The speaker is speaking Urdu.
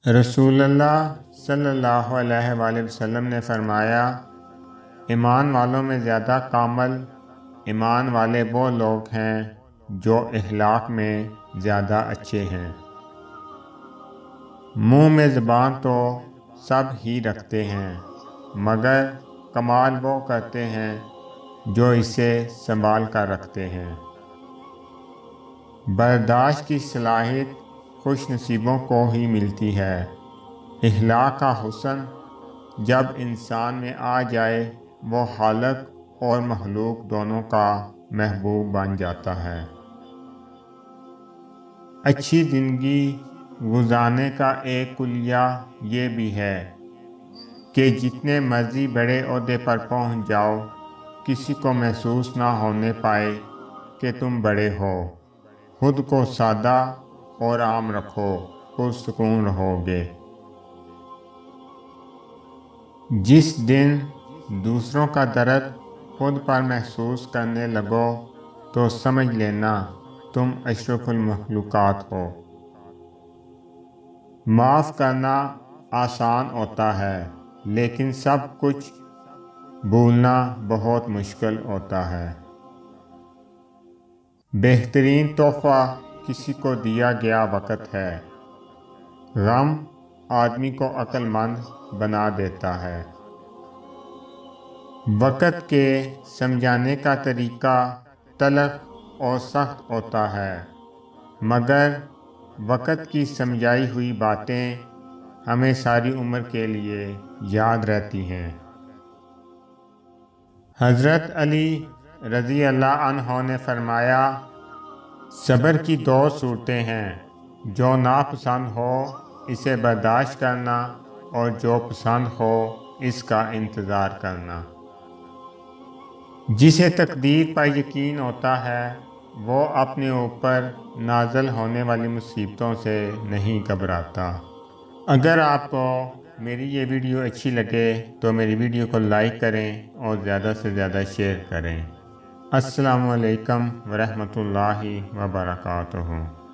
رسول اللہ صلی اللہ علیہ وآلہ وسلم نے فرمایا، ایمان والوں میں زیادہ کامل ایمان والے وہ لوگ ہیں جو اخلاق میں زیادہ اچھے ہیں۔ منہ میں زبان تو سب ہی رکھتے ہیں، مگر کمال وہ کرتے ہیں جو اسے سنبھال کر رکھتے ہیں۔ برداشت کی صلاحیت خوش نصیبوں کو ہی ملتی ہے۔ اخلاق کا حسن جب انسان میں آ جائے وہ خالق اور مخلوق دونوں کا محبوب بن جاتا ہے۔ اچھی زندگی گزارنے کا ایک کلیہ یہ بھی ہے کہ جتنے مرضی بڑے عہدے پر پہنچ جاؤ، کسی کو محسوس نہ ہونے پائے کہ تم بڑے ہو۔ خود کو سادہ اور عام رکھو، پرسکون رہو گے۔ جس دن دوسروں کا درد خود پر محسوس کرنے لگو تو سمجھ لینا تم اشرف المخلوقات ہو۔ معاف کرنا آسان ہوتا ہے، لیکن سب کچھ بھولنا بہت مشکل ہوتا ہے۔ بہترین تحفہ کسی کو دیا گیا وقت ہے۔ غم آدمی کو عقل مند بنا دیتا ہے۔ وقت کے سمجھانے کا طریقہ تلخ اور سخت ہوتا ہے، مگر وقت کی سمجھائی ہوئی باتیں ہمیں ساری عمر کے لیے یاد رہتی ہیں۔ حضرت علی رضی اللہ عنہ نے فرمایا، صبر کی دو صورتیں ہیں، جو ناپسند ہو اسے برداشت کرنا اور جو پسند ہو اس کا انتظار کرنا۔ جسے تقدیر پر یقین ہوتا ہے وہ اپنے اوپر نازل ہونے والی مصیبتوں سے نہیں گھبراتا۔ اگر آپ کو میری یہ ویڈیو اچھی لگے تو میری ویڈیو کو لائک کریں اور زیادہ سے زیادہ شیئر کریں۔ السلام علیکم ورحمۃ اللہ وبرکاتہ۔